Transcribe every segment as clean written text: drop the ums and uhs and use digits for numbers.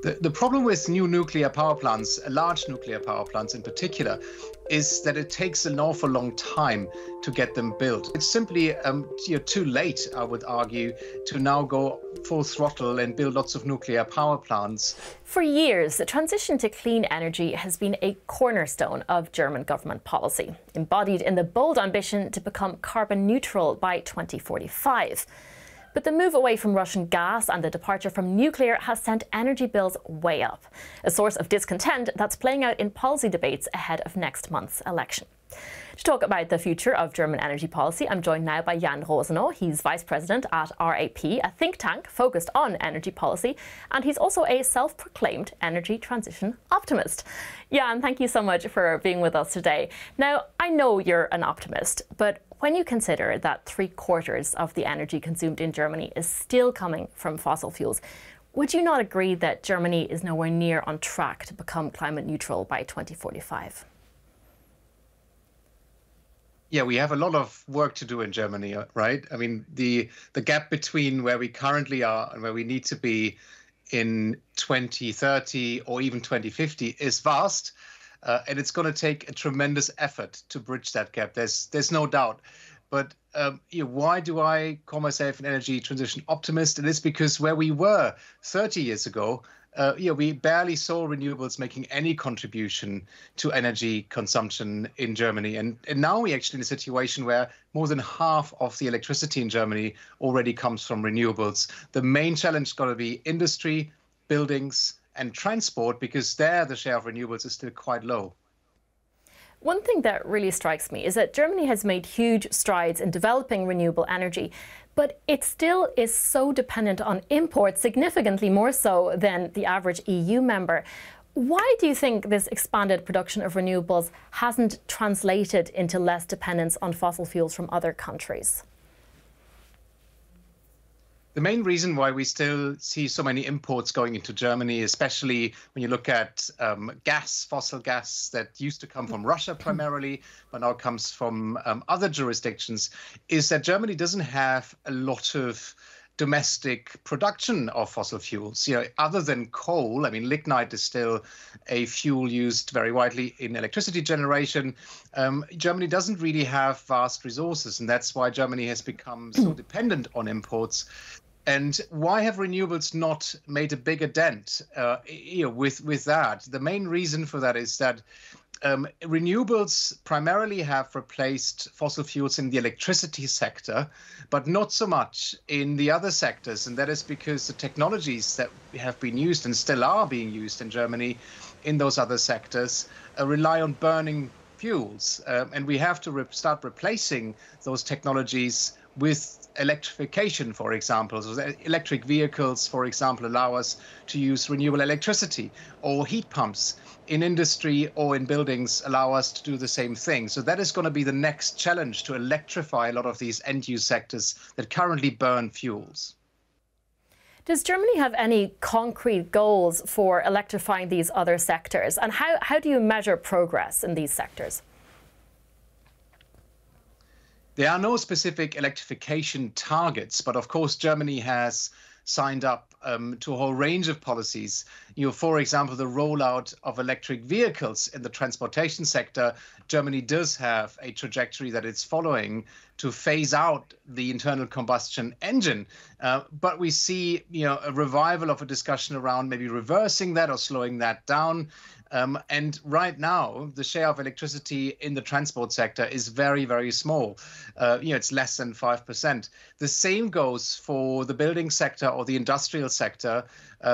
The problem with new nuclear power plants, large nuclear power plants in particular, is that it takes an awful long time to get them built. It's simply too late, I would argue, to now go full throttle and build lots of nuclear power plants. For years, the transition to clean energy has been a cornerstone of German government policy, embodied in the bold ambition to become carbon neutral by 2045. But the move away from Russian gas and the departure from nuclear has sent energy bills way up, a source of discontent that's playing out in policy debates ahead of next month's election. To talk about the future of German energy policy, I'm joined now by Jan Rosenow. He's Vice President at RAP, a think tank focused on energy policy, and he's also a self-proclaimed energy transition optimist. Jan, thank you so much for being with us today. Now, I know you're an optimist, but when you consider that 3/4 of the energy consumed in Germany is still coming from fossil fuels, would you not agree that Germany is nowhere near on track to become climate neutral by 2045? Yeah, we have a lot of work to do in Germany, right? I mean, the gap between where we currently are and where we need to be in 2030 or even 2050 is vast. And it's going to take a tremendous effort to bridge that gap. There's no doubt. But why do I call myself an energy transition optimist? It is because where we were 30 years ago, we barely saw renewables making any contribution to energy consumption in Germany. And now we're actually in a situation where more than half of the electricity in Germany already comes from renewables. The main challenge is going to be industry, buildings, and transport, because there the share of renewables is still quite low. One thing that really strikes me is that Germany has made huge strides in developing renewable energy, but it still is so dependent on imports, significantly more so than the average EU member. Why do you think this expanded production of renewables hasn't translated into less dependence on fossil fuels from other countries? The main reason why we still see so many imports going into Germany, especially when you look at fossil gas that used to come from Russia primarily, but now comes from other jurisdictions, is that Germany doesn't have a lot of domestic production of fossil fuels. Other than coal, I mean, lignite is still a fuel used very widely in electricity generation. Germany doesn't really have vast resources, and that's why Germany has become so dependent on imports. And why have renewables not made a bigger dent with that? The main reason for that is that renewables primarily have replaced fossil fuels in the electricity sector, but not so much in the other sectors. And that is because the technologies that have been used and still are being used in Germany in those other sectors rely on burning fuels. And we have to start replacing those technologies with electrification, for example. So electric vehicles, for example, allow us to use renewable electricity, or heat pumps in industry or in buildings allow us to do the same thing. So that is going to be the next challenge, to electrify a lot of these end-use sectors that currently burn fuels. Does Germany have any concrete goals for electrifying these other sectors? And how do you measure progress in these sectors? There are no specific electrification targets, but of course, Germany has signed up to a whole range of policies. For example, the rollout of electric vehicles in the transportation sector. Germany does have a trajectory that it's following to phase out the internal combustion engine. But we see, a revival of a discussion around maybe reversing that or slowing that down. And right now, the share of electricity in the transport sector is very, very small. It's less than 5%. The same goes for the building sector or the industrial sector.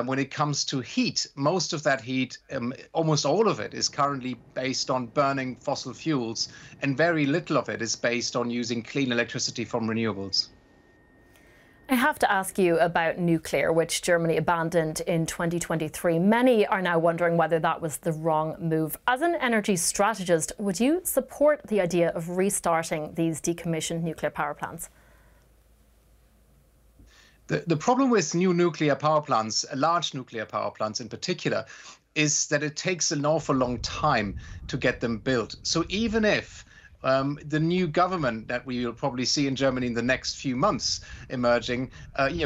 When it comes to heat, most of that heat, almost all of it, is currently based on burning fossil fuels, and very little of it is based on using clean electricity from renewables. I have to ask you about nuclear, which Germany abandoned in 2023. Many are now wondering whether that was the wrong move. As an energy strategist, would you support the idea of restarting these decommissioned nuclear power plants? The problem with new nuclear power plants, large nuclear power plants in particular, is that it takes an awful long time to get them built. So even if the new government that we will probably see in Germany in the next few months emerging,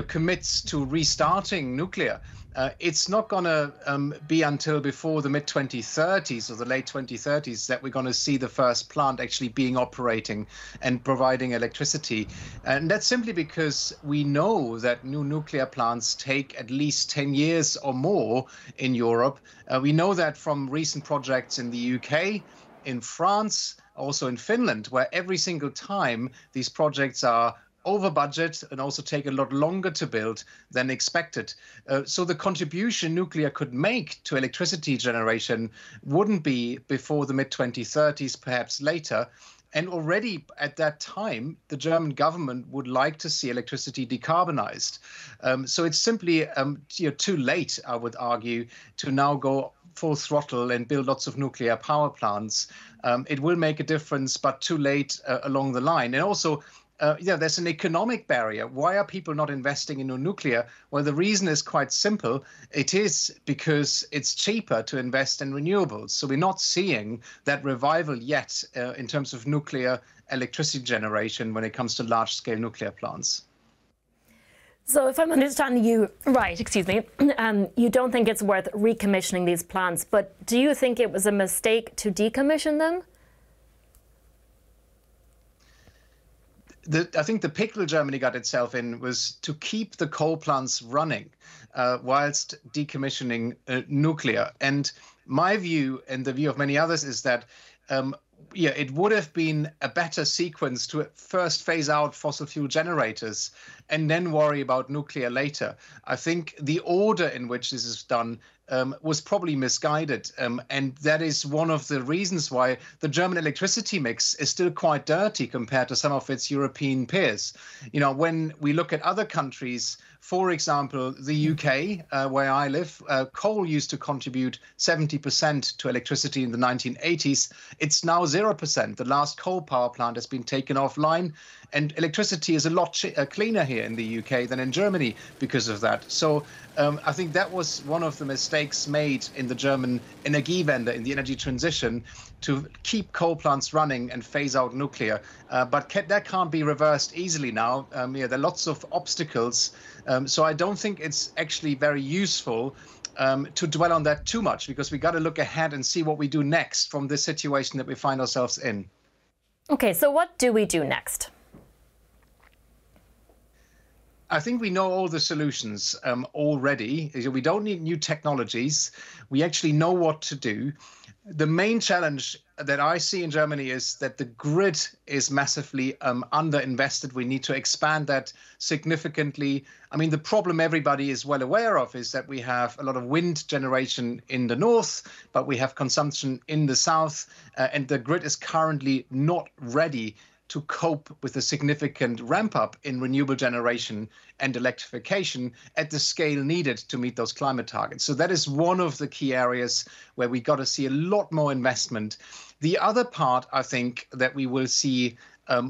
commits to restarting nuclear, it's not going to be until before the mid-2030s or the late 2030s that we're going to see the first plant actually being operating and providing electricity. And that's simply because we know that new nuclear plants take at least 10 years or more in Europe. We know that from recent projects in the UK, in France, also in Finland, where every single time these projects are over budget and also take a lot longer to build than expected. So the contribution nuclear could make to electricity generation wouldn't be before the mid-2030s, perhaps later. And already at that time, the German government would like to see electricity decarbonized. So it's simply too late, I would argue, to now go full throttle and build lots of nuclear power plants. It will make a difference, but too late along the line. And also, there's an economic barrier. Why are people not investing in nuclear? Well, the reason is quite simple. It is because it's cheaper to invest in renewables. So we're not seeing that revival yet in terms of nuclear electricity generation when it comes to large-scale nuclear plants. So if I'm understanding you right, you don't think it's worth recommissioning these plants, but do you think it was a mistake to decommission them? I think the pickle Germany got itself in was to keep the coal plants running whilst decommissioning nuclear. And my view, and the view of many others, is that it would have been a better sequence to first phase out fossil fuel generators and then worry about nuclear later. I think the order in which this is done was probably misguided. And that is one of the reasons why the German electricity mix is still quite dirty compared to some of its European peers. When we look at other countries, for example, the UK, where I live, coal used to contribute 70% to electricity in the 1980s. It's now 0%. The last coal power plant has been taken offline, and electricity is a lot cleaner here in the UK than in Germany because of that. So I think that was one of the mistakes made in the German Energiewende, in the energy transition, to keep coal plants running and phase out nuclear. But that can't be reversed easily now. There are lots of obstacles. So I don't think it's actually very useful to dwell on that too much, because we got to look ahead and see what we do next from this situation that we find ourselves in. Okay, so what do we do next? I think we know all the solutions already. We don't need new technologies. We actually know what to do. The main challenge that I see in Germany is that the grid is massively underinvested. We need to expand that significantly. I mean, the problem everybody is well aware of is that we have a lot of wind generation in the north, but we have consumption in the south, and the grid is currently not ready to cope with a significant ramp up in renewable generation and electrification at the scale needed to meet those climate targets. So that is one of the key areas where we got to see a lot more investment. The other part, I think, that we will see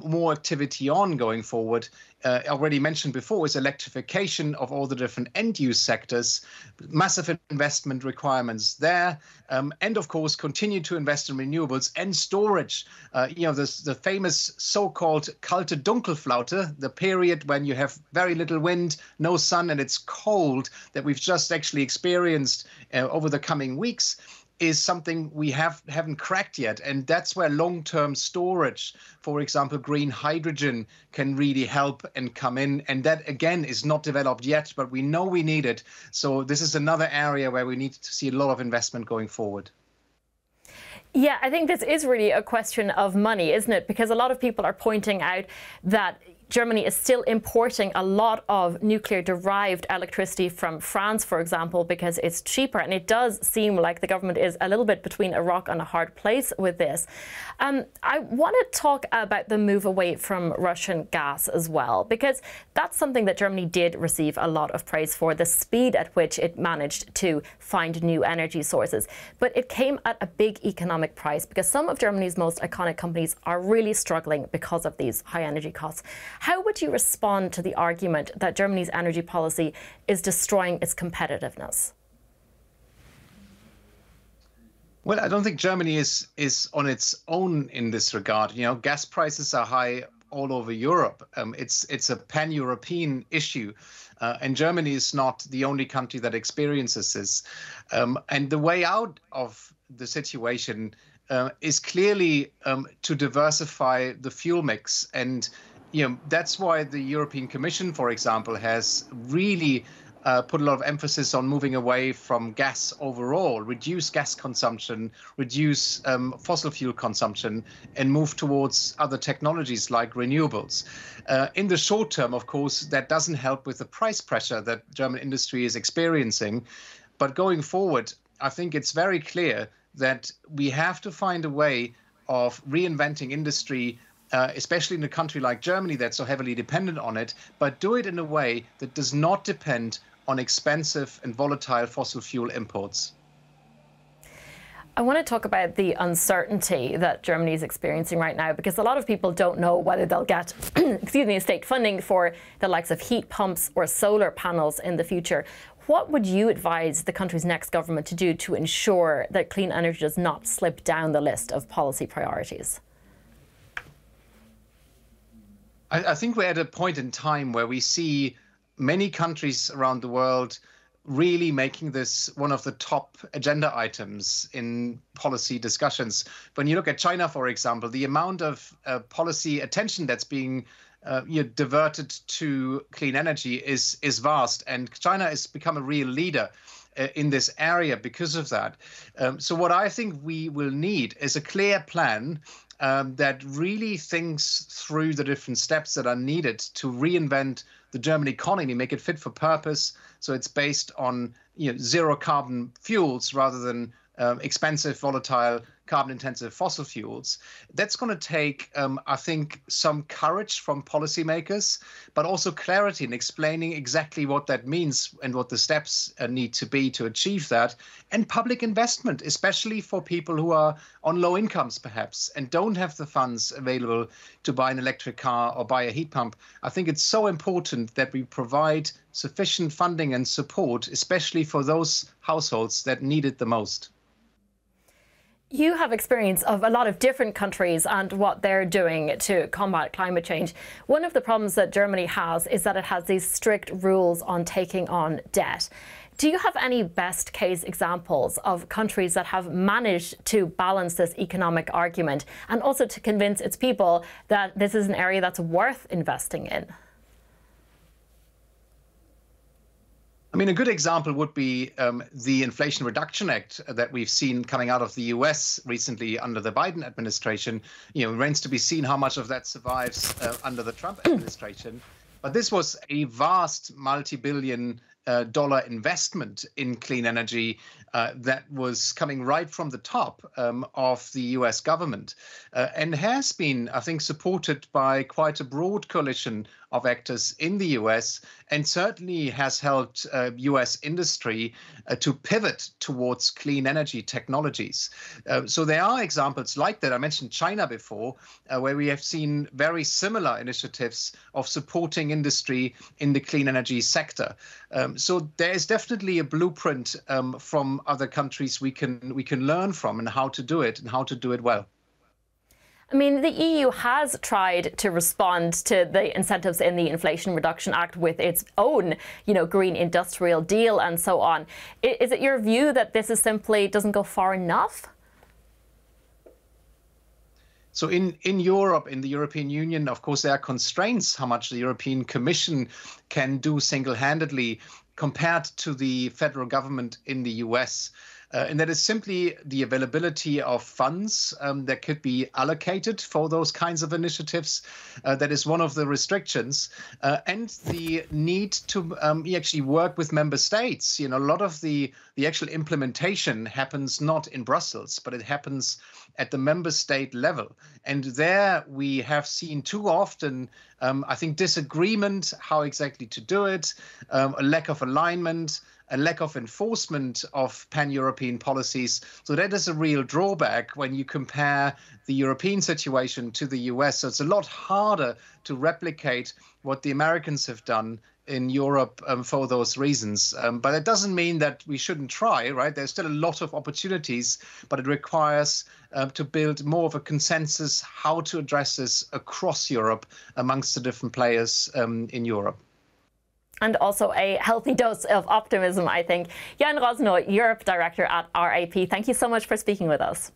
more activity on going forward, already mentioned before, is electrification of all the different end-use sectors, massive investment requirements there, and of course continue to invest in renewables and storage. The famous so-called kalte Dunkelflaute, the period when you have very little wind, no sun, and it's cold, that we've just actually experienced over the coming weeks, is something we haven't cracked yet. And that's where long-term storage, for example, green hydrogen, can really help and come in. And that, again, is not developed yet, but we know we need it. So this is another area where we need to see a lot of investment going forward. Yeah, I think this is really a question of money, isn't it? Because a lot of people are pointing out that Germany is still importing a lot of nuclear-derived electricity from France, for example, because it's cheaper. And it does seem like the government is a little bit between a rock and a hard place with this. I want to talk about the move away from Russian gas as well, because that's something that Germany did receive a lot of praise for, the speed at which it managed to find new energy sources. But it came at a big economic price, because some of Germany's most iconic companies are really struggling because of these high energy costs. How would you respond to the argument that Germany's energy policy is destroying its competitiveness? Well, I don't think Germany is on its own in this regard. Gas prices are high all over Europe. It's a pan-European issue, and Germany is not the only country that experiences this. And the way out of the situation is clearly to diversify the fuel mix. And that's why the European Commission, for example, has really put a lot of emphasis on moving away from gas overall, reduce gas consumption, reduce fossil fuel consumption, and move towards other technologies like renewables. In the short term, of course, that doesn't help with the price pressure that German industry is experiencing. But going forward, I think it's very clear that we have to find a way of reinventing industry, especially in a country like Germany that's so heavily dependent on it, but do it in a way that does not depend on expensive and volatile fossil fuel imports. I want to talk about the uncertainty that Germany is experiencing right now, because a lot of people don't know whether they'll get state funding for the likes of heat pumps or solar panels in the future. What would you advise the country's next government to do to ensure that clean energy does not slip down the list of policy priorities? I think we're at a point in time where we see many countries around the world really making this one of the top agenda items in policy discussions. When you look at China, for example, the amount of policy attention that's being diverted to clean energy is vast, and China has become a real leader in this area because of that. So what I think we will need is a clear plan that really thinks through the different steps that are needed to reinvent the German economy, make it fit for purpose. So it's based on zero carbon fuels rather than expensive, volatile, carbon-intensive fossil fuels. That's going to take, I think, some courage from policymakers, but also clarity in explaining exactly what that means and what the steps need to be to achieve that. And public investment, especially for people who are on low incomes, perhaps, and don't have the funds available to buy an electric car or buy a heat pump. I think it's so important that we provide sufficient funding and support, especially for those households that need it the most. You have experience of a lot of different countries and what they're doing to combat climate change. One of the problems that Germany has is that it has these strict rules on taking on debt. Do you have any best case examples of countries that have managed to balance this economic argument and also to convince its people that this is an area that's worth investing in? I mean, a good example would be the Inflation Reduction Act that we've seen coming out of the US recently under the Biden administration. It remains to be seen how much of that survives under the Trump administration. But this was a vast multi-billion dollar investment in clean energy that was coming right from the top of the US government and has been, I think, supported by quite a broad coalition of actors in the US, and certainly has helped US industry to pivot towards clean energy technologies. So there are examples like that. I mentioned China before, where we have seen very similar initiatives of supporting industry in the clean energy sector. So there is definitely a blueprint from other countries we can learn from, and how to do it and how to do it well. I mean, the EU has tried to respond to the incentives in the Inflation Reduction Act with its own, Green Industrial Deal and so on. Is it your view that this is simply doesn't go far enough? So in Europe, in the European Union, of course, there are constraints how much the European Commission can do single-handedly compared to the federal government in the US. And that is simply the availability of funds that could be allocated for those kinds of initiatives. That is one of the restrictions. And the need to actually work with member states. A lot of the actual implementation happens not in Brussels, but it happens at the member state level. And there we have seen too often, I think, disagreement how exactly to do it, a lack of alignment, a lack of enforcement of pan-European policies. So that is a real drawback when you compare the European situation to the US. So it's a lot harder to replicate what the Americans have done in Europe for those reasons. But it doesn't mean that we shouldn't try, right? There's still a lot of opportunities, but it requires to build more of a consensus how to address this across Europe amongst the different players in Europe. And also a healthy dose of optimism, I think. Jan Rosenow, Europe Director at RAP, thank you so much for speaking with us.